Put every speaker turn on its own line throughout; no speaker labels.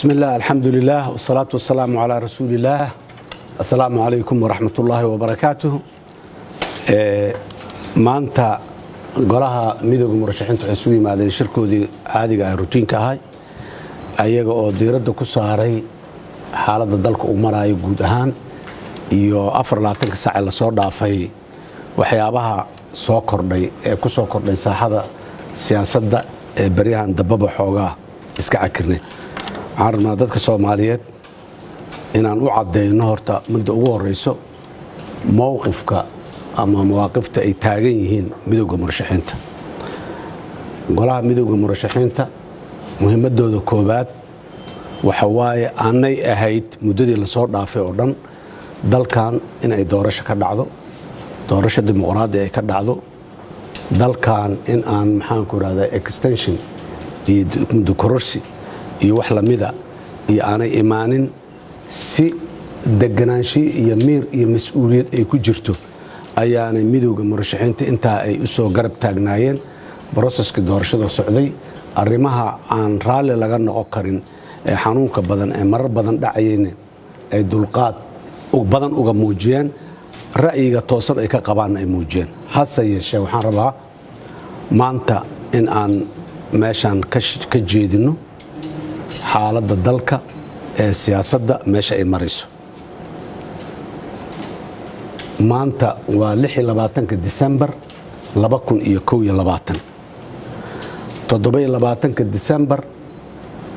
بسم الله الحمد لله والصلاة والسلام على رسول الله. السلام عليكم ورحمة الله وبركاته. maanta golaha midowga murashaxiinta waxay isugu yimaadeen shirkoodii caadiga ah routiinka ahay ayaga oo diiradda ku saaray xaaladda dalka uu marayo guud ahaan iyo 24 saac la soo dhaafay waxyaabaha soo kordhay ee ku soo kordhay saaxada siyaasadda ee bariyahan dababa xoogaa iska cakirnay. waxaan rabnaa dadka Soomaaliyeed inaan u cadeyno horta muddo ugu horeyso mowqifka ama mawaaqifta ay taagan yihiin midowga murashaxiinta. golaha midowga murashaxiinta muhiimadooda koobaad waxa waaye aanay ahayd muddadii la soo dhaafay oo dhan dalkan in ay doorasho ka dhacdo, doorasho dimuqraadi ay ka dhacdo, dalkan in aan maxaan ku raahdaa extension iyo kororsi iyo wax lamida iyo aanay imaanin si deganaansho iyo miir iyo mas'uuliyad ay ku jirto ayaanay midowga murashaxiinta intaa ay u soo garab taagnaayeen broseska doorashada socday. arrimaha aan raalli laga noqon karin ee xanuunka badan ee marar badan dhacayeen ay dulqaad badan uga muujiyeen, ra'yiga toosan ay ka qabaan ay muujiyeen. hase yeeshee waxaan rabaa maanta in aan meeshaan ka jeedino xaaladda dalka ee siyaasadda meesha ay marayso. maanta waa 26 December 2021. 27 December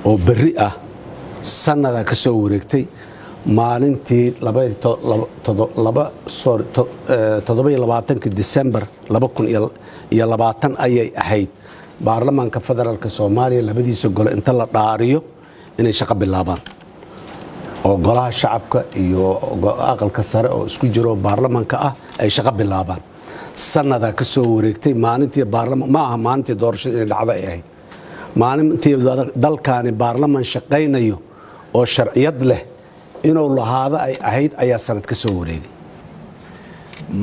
oo berri ah sanada ka soo wareegtay maalintii 27 December 2020 ayay ahayd baarlamaanka federaalka Soomaaliya labadiisa gole inta la dhaariyo inay shaqo bilaabaan oo golaha shacabka iyo aqalka sare oo isku jiro baarlamaanka ah ay shaqo bilaabaan. sanada ka soo wareegtay maalintii baarlamaan ma aha maalintii doorashada inay dhacdo ay ahayd maalintii dalkaani baarlamaan shaqaynayo oo sharciyad leh inuu lahaado ay ahayd ayaa sanad ka soo wareegay.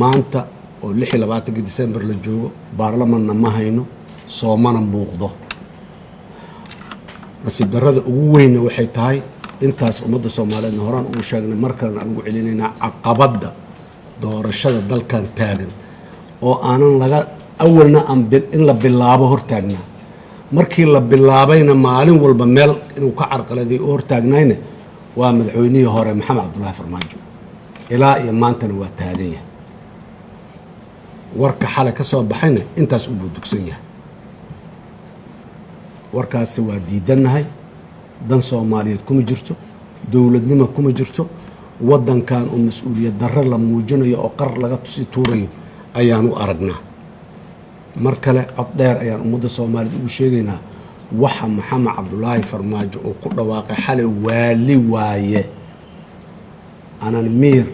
maanta oo 26 December la joogo baarlamaanna ma hayno soomana muuqdo. nasiib darrada ugu weyn waxay tahay intaas ummadda Soomaaliyeed horaan ugu sheegnay mar kale aan ugu celinaynaa caqabadda doorashada dalkan taagan oo aanan laga awalna in la bilaabo hortaagnaa markii la bilaabayna maalin walba meel inuu ka carqaladay oo hortaagnayna waa madaxweynihii hore Maxamed Cabdullaahi Farmaajo ilaa iyo maantana waa taagan yahay. warka xalay ka soo baxayna intaas uu budugsan yahay. warkaasi waa diidanahay, dan Soomaaliyeed kuma jirto, dowladnimo kuma jirto, wadankan oo mas'uuliyad darro la muujinayo oo qar laga tusi tuurayo ayaan u aragnaa. mar kale cod dheer ayaan ummadda Soomaaliyeed ugu sheegaynaa waxa Maxamed Cabdullaahi Farmaajo oo ku dhawaaqay xalay waali waaye aanan miir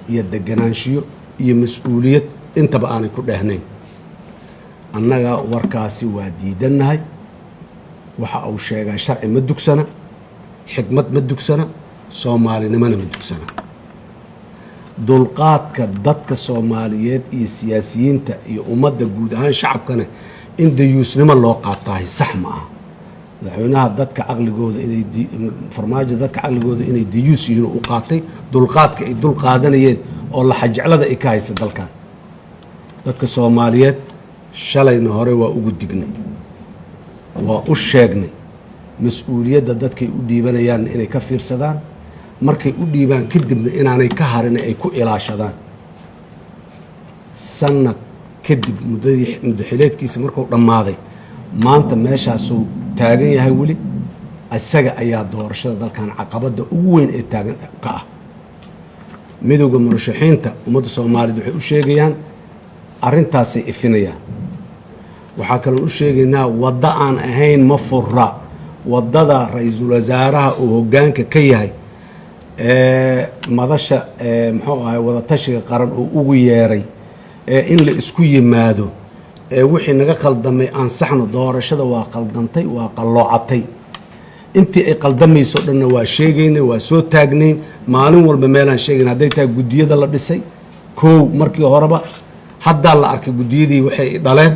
iyo deganaanshiyo iyo mas'uuliyad intaba aanay ku dhehnayn. annaga warkaasi waa diidanahay. waxa uu sheegay sharci ma dugsana, xikmad ma dugsana, Soomaalinimana ma dugsana. dulqaadka dadka Soomaaliyeed iyo siyaasiyiinta iyo ummadda guud ahaan shacabkana in dayuusnimo loo qaatahay sax ma aha. madaxweynaha dadka caqligooda inay Farmaajo dadka caqligooda inay dayuus yihiin u qaatay dulqaadka ay dul qaadanayeen oo la xajeclada ay ka haysa dalkan. dadka Soomaaliyeed shalayna hore waa ugu dignay, waa u sheegnay mas'uuliyadda dadkay u dhiibanayaan inay ka fiirsadaan, markay u dhiibaan kadibna inaanay ka harin ay ku ilaashadaan. sanad kadib muddo xileedkiisa markuu dhammaaday maanta meeshaasuu taagan yahay weli isaga ayaa doorashada dalkan caqabadda ugu weyn ee taagan ka ah. midowga murashaxiinta ummadda Soomaaliyeed waxay u sheegayaan arrintaasay ifinayaan. waxaa kaloo u sheegaynaa waddo aan ahayn ma furra waddada ra-iisul wasaaraha uu hoggaanka ka yahay madasha muxuu ahay wadatashiga qaran oo ugu yeeray in la isku yimaado wixii naga qaldamay aan saxno. doorashada waa qaldantay, waa qalloocatay. intii ay qaldamayso dhanna waa sheegaynay, waa soo taagnayn maalin walba meelaan sheegayn. hadday tahay guddiyada la dhisay koow markii horeba haddaa la arkay guddiyadii waxay dhaleen.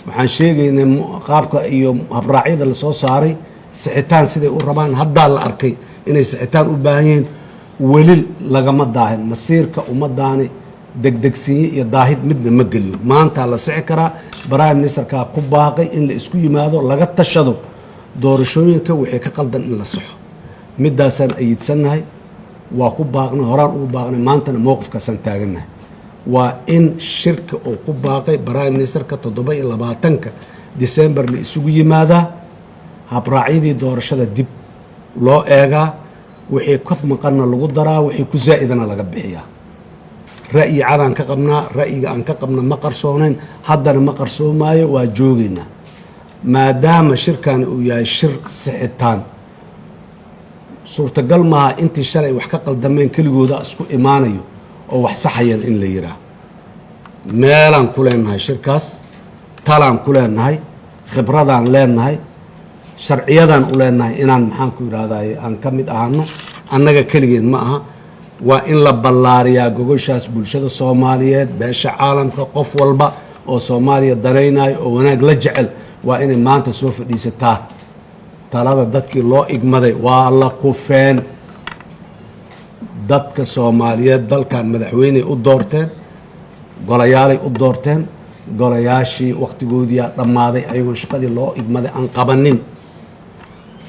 waxaan sheegaynay qaabka iyo habraacyada la soo saaray sixitaan siday u rabaan haddaa la arkay inay sixitaan u baahan yihiin weli lagama daahin masiirka ummadaani degdegsiinye iyo daahid midna ma geliyo maanta la sixi karaa prime ministerka ku baaqay in la isku yimaado laga tashado doorashooyinka wixii ka qaldan in la saxo midaasaan ayidsanahay waa ku baaqnay horaan ugu baaqnay maantana mowqifkaasaan taaganahay waa in shirka uu ku baaqay prime ministerka 27 December la isugu yimaadaa habraacyadii doorashada dib loo eegaa wixii ka maqanna lagu daraa wixii ku zaa'idana laga bixiyaa ra'yi cadaan ka qabnaa ra'yiga aan ka qabna ma qarsoonayn haddana ma qarsoomaayo waa joogaynaa maadaama shirkan uu yahay shir sixitaan suurtagal maaha intii shalay wax ka qaldameen keligooda isku imaanayo oo wax saxayan in la yiraa meelaan ku leenahay shirkaas talaan ku leenahay khibradaan leenahay sharciyadaan u leenahay inaan maxaan ku yidhaahdaye aan ka mid ahaano annaga keligeen ma aha waa in la ballaariyaa gogoshaas bulshada soomaaliyeed beesha caalamka qof walba oo soomaaliya danaynayo oo wanaag la jecel waa inay maanta soo fadhiisataa talada dadkii loo igmaday waa la kufeen dadka soomaaliyeed dalkan madaxweyney u doorteen golayaalay u doorteen golayaashii wakhtigoodiyaa dhammaaday ayagoo shaqadii loo igmaday aan qabanin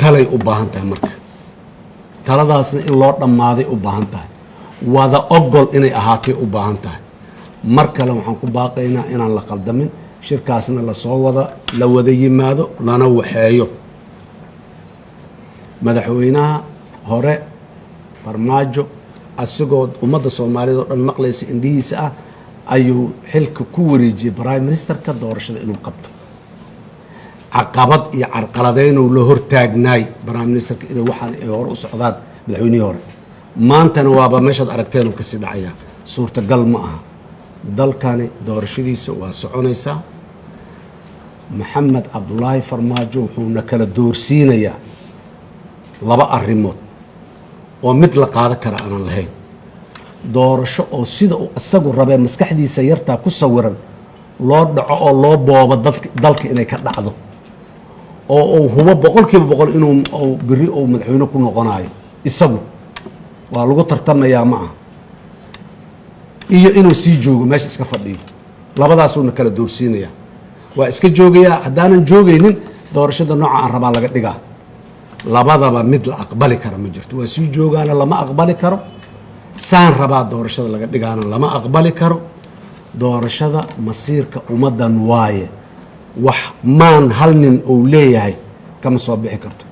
talay u baahan tahay marka taladaasna in loo dhammaaday u baahan tahay wada ogol inay ahaatay u baahan tahay mar kale waxaan ku baaqaynaa inaan la qaldamin shirkaasna la wada yimaado lana waxeeyo madaxweynaha hore farmaajo asagoo ummadda soomaaliyeed oo dhan maqlaysa indhihiisa ah ayuu xilka ku wareejiyey prime ministerka doorashada inuu qabto caqabad iyo carqaladeynuu la hortaagnaay prime ministerka inay waxaan ay hore u socdaan madaxweynihii hore maantana waaba meeshaad aragteenuu kasii dhacayaa suurtagal ma aha dalkani doorashadiisa waa soconaysaa maxamed cabdulaahi farmaajo wuxuuna kala doorsiinayaa laba arrimood oo mid la qaadan kara aanan lahayn doorasho oo sida uu isagu rabee maskaxdiisa yartaa ku sawiran loo dhaco oo loo boobo dalka inay ka dhacdo oo uu hubo 100% inuu biri uu madaxweyne ku noqonayo isagu waa lagu tartamayaa ma aha iyo inuu sii joogo meesha iska fadhiyo labadaasuna kala doorsiinayaa waa iska joogayaa haddaanan joogaynin doorashada nooca aan rabaa laga dhigaa labadaba mid la aqbali kara ma jirto waa sii joogaana lama aqbali karo saan rabaa doorashada laga dhigaana lama aqbali karo doorashada masiirka ummadan waaye wax maan hal nin uu leeyahay kama soo bixi karto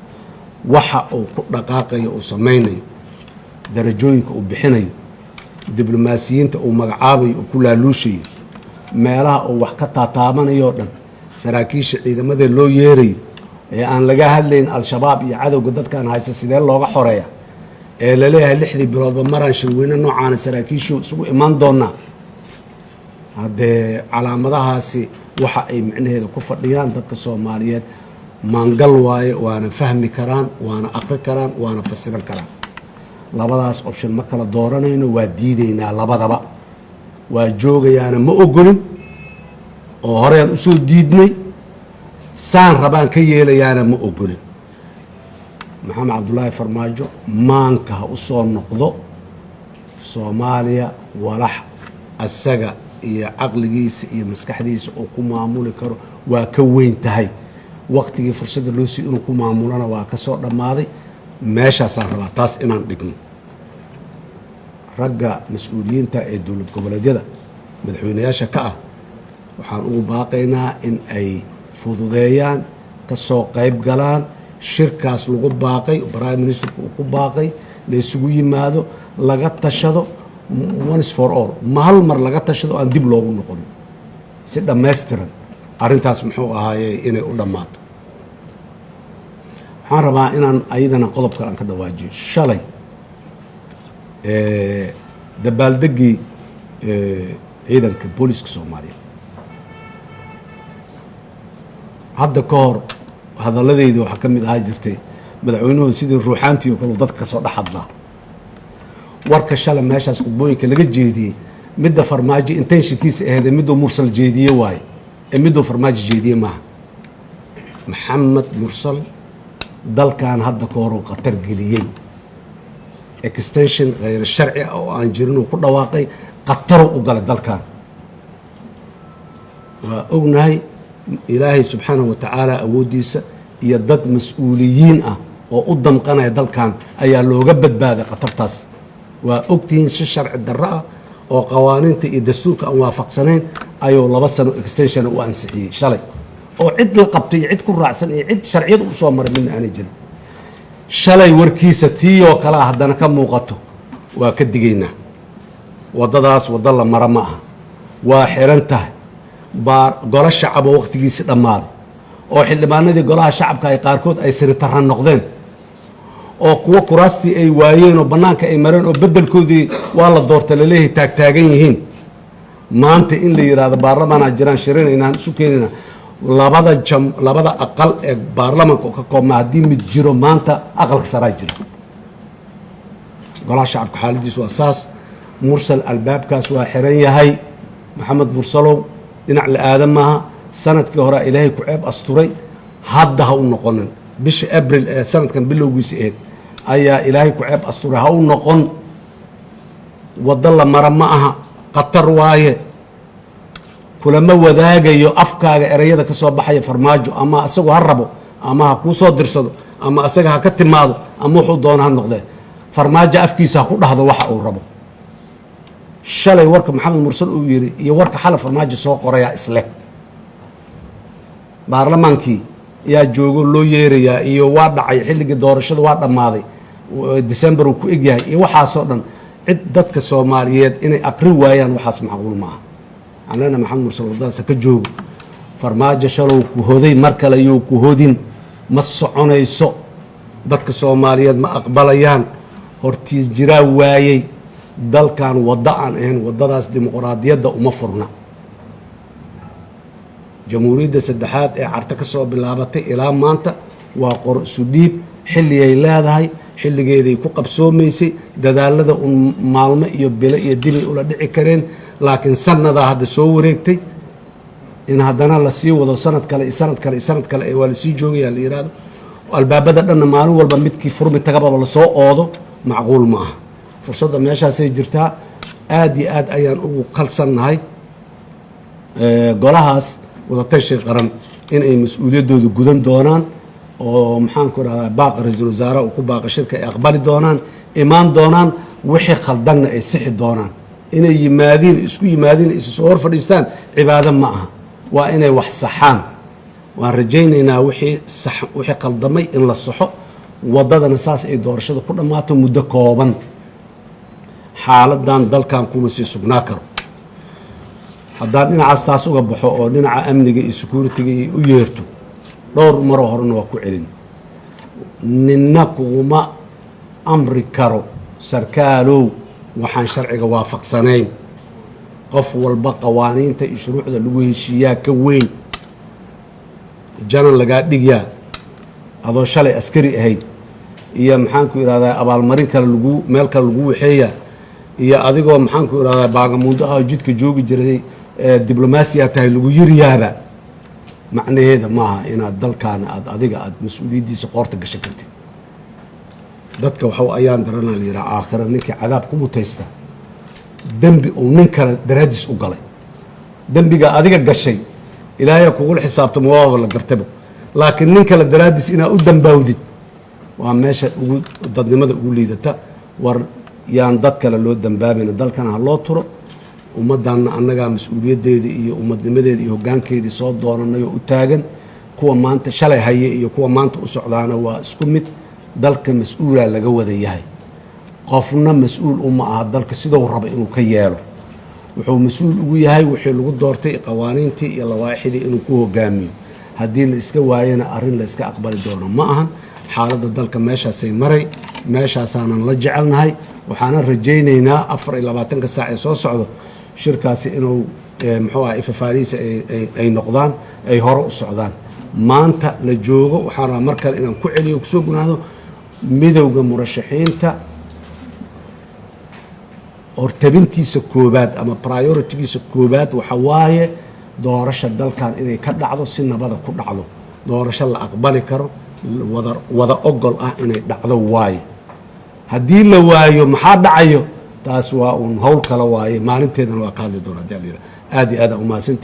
waxa uu ku dhaqaaqayo uu samaynayo darajooyinka uu bixinayo diblomaasiyiinta uu magacaabayo uu ku laaluushayo meelaha uu wax ka taataabanayo dhan saraakiisha ciidamada loo yeerayo ee aan laga hadlayn al-shabaab iyo cadowga dadkan haysta sidee looga xoreeya ee la leeyahay 6 biloodba maraan shirweyne noocaana saraakiishu isugu imaan doonaa haddee calaamadahaasi waxa ay micnaheeda ku fadhiyaan dadka soomaaliyeed maangal waaye waana fahmi karaan waana aqri karaan waana fasiran karaan labadaas option ma kala dooranayno waa diidaynaa labadaba waa joogayaana ma ogolin oo horeyaan usoo diidnay saan rabaan ka yeelayaana ma ogolin maxamed cabdulaahi farmaajo maanka ha u soo noqdo soomaaliya walax asaga iyo caqligiisa iyo maskaxdiisa oo ku maamuli karo waa ka weyn tahay waqtigii fursadda loo sii inuu ku maamulana waa ka soo dhammaaday meeshaasaan rabaa taas inaan dhigno ragga mas-uuliyiinta ee dowlad goboleedyada madaxweynayaasha ka ah waxaan ugu baaqaynaa in ay fududeeyaan ka soo qayb galaan shirkaas lagu baaqay prime ministerku uu ku baaqay la isugu yimaado laga tashado once for all ma hal mar laga tashado aan dib loogu noqon si dhammaystiran arrintaas muxuu ahaayey inay u dhammaato waxaan rabaa inaan ayadana qodobka aan ka dhawaajiyo shalay dabaaldeggii ciidanka booliska soomaaliya hadda ka hor hadalladeyda waxaa ka mid ahaa jirtay madaxweynuhu sidii ruuxaantii oo kale dadka kasoo dhex hadlaa warka shalay meeshaas khudbooyinka laga jeediyey midda farmaajo intenshinkiisa aheedee miduu mursal jeediye waaye ee miduu farmaajo jeediye maaha maxamed mursal dalkan hadda ka hor uu khatar geliyey extension غayr sharci oo aan jirin ku dhawaaqay qatar u galay dalkan waa ognahay ilaahay subxaanahu wa tacaala awoodiisa iyo dad mas-uuliyiin ah oo u damqanaya dalkan ayaa looga badbaaday khatartaas waa ogtihiin si sharci darro ah oo qawaaniinta iyo dastuurka aan waafaqsanayn ayuu 2 sano extension u ansixiyey shalay oo cid la qabtay cid ku raacsan iyo cid sharciyad u soo maray midna aanay jirin shalay warkiisa tiiyoo kale haddana ka muuqato waa ka digaynaa waddadaas waddo la mara ma aha waa xiran tahay golo shacab oo waqtigiisii dhammaaday oo xildhibaanadii golaha shacabka ay qaarkood ay siritarran noqdeen oo kuwa kuraastii ay waayeen oo bannaanka ay mareen oo beddelkoodii waa la doorta laleeyahay taagtaagan yihiin maanta in la yidhaahdo baarlamaanaa jiraan shirinaynaan isu keenayna labada aqal ee baarlamaanka ka koobma haddii mid jiro maanta aqalka saraa jira golaha shacabka xaaladiisu waa saas mursal albaabkaas waa xiran yahay maxamed mursalow dhinac la aadan maaha sanadkii hore ilaahay ku ceeb asturay hadda ha u noqonin bisha abril ee sanadkan bilowgiisa ahayd ayaa ilaahay ku ceeb asturay ha u noqon waddo la mara ma aha khatar waaye kulama wadaagayo afkaaga erayada ka soo baxaya farmaajo ama asagoo ha rabo ama ha kuu soo dirsado ama asaga ha ka timaado ama wuxuu doona ha noqdee farmaajo afkiisa ha ku dhahdo waxa uu rabo shalay warka maxamed mursal uu yidhi iyo warka xala farmaajo soo qorayaa isleh baarlamaankii yaa joogo loo yeerayaa iyo waa dhacay xilligii doorashada waa dhammaaday december uu ku egyahay iyo waxaasoo dhan cid dadka soomaaliyeed inay aqri waayaan waxaas macquul maaha anana maxamed mursal waddadaas ka joogo farmaajo shalow ku hoday mar kale yuu ku hodin ma soconayso dadka soomaaliyeed ma aqbalayaan hortiis jiraa waayey dalkan waddo aan ahayn waddadaas dimuqraadiyadda uma furna jamhuuriyadda saddexaad ee carta ka soo bilaabatay ilaa maanta waa qor isu dhiib xilligay leedahay xilligeeday ku qabsoomaysay dadaalada un maalmo iyo bilo iyo dibay ula dhici kareen laakiin sanadaa hadda soo wareegtay in haddana lasii wado sanad kale iyo sanad kale iyo sanad kale waa lasii joogayaa la yidhaahdo albaabada dhanna maalin walba midkii furmi tagababa lasoo oodo macquul ma aha fursadda meeshaasay jirtaa aad iyo aad ayaan ugu kalsannahay golahaas wadatashay qaran inay mas-uuliyaddooda gudan doonaan oo maxaanku rahdaa baaqa ra-iisul wasaaraha uu ku baaqa shirka ay aqbali doonaan imaan doonaan wixii khaldanna ay sixi doonaan inay yimaadiin isku yimaadiin isu soo hor fadhiistaan cibaado ma aha waa inay wax saxaan waan rajaynaynaa wixii khaldamay in la saxo waddadana saas ay doorashada ku dhammaato muddo kooban xaaladan dalkan kuma sii sugnaa karo haddaan dhinacaas taas uga baxo oo dhinaca amniga iyo security-ga iyo u yeerto dhowr maroo horena waa ku celin ninna kuma amri karo sarkaalow waxaan sharciga waafaqsanayn qof walba qawaaniinta iyo shuruucda lagu heshiiyaa ka weyn janan lagaa dhigyaa adoo shalay askari ahayd iyo maxaanku idhahdaa abaalmarin kale meel kale lagu waxeeyaa iyo adigoo maxaanku idhahdaa baagamuundo ah jidka joogi jiray diblomaasiya tahay lagu yiriyaaba macnaheeda maaha inaad dalkaana adiga aad mas-uuliyaddiisa qoorta gashan kartid dadka waxau ayaan daranaa la yidhaha aakhira ninkii cadaab ku mutaysta dembi uu nin kale daraaddiis u galay dembiga adiga gashay ilaahay kugula xisaabtamo waaba la gartaba laakiin nin kale daraaddiis inaad u dambaawdid waa meesha dadnimada ugu liidata war yaan dad kale loo dambaabayna dalkana ha loo turo ummaddanna annagaa mas-uuliyaddeeda iyo ummadnimadeeda iyo hoggaankeedii soo doonanay oo u taagan kuwa maanta shalay haye iyo kuwa maanta u socdaana waa isku mid dalka mas-uulaa laga wada yahay qofna mas-uul uma aha dalka sidou raba inuu ka yeelo wuxuu mas-uul ugu yahay wixii lagu doortay qawaaniintii iyo lawaaixidii inuu ku hogaamiyo haddii la iska waayana arrin la iska aqbali doono ma ahan xaaladda dalka meeshaasay maray meeshaasaanan la jecelnahay waxaanan rajaynaynaa 24 saac ee soo socdo shirkaasi inuu muxuu aha ifafaarihiisa ay noqdaan ay hore u socdaan maanta la joogo waxaan rabaa mar kale inaan ku celiyo kusoo gunaado midowda murashaxiinta hortabintiisa koobaad ama prioritigiisa koobaad waxa waaye doorasha dalkan inay ka dhacdo si nabada ku dhacdo doorasho la aqbali karo wada ogol ah inay dhacdo waaye haddii la waayo maxaa dhacayo taas waa uun hawl kala waaye maalinteedana waa ka hadli doona haddii la yidhaha aad iyo aad u mahadsantihiin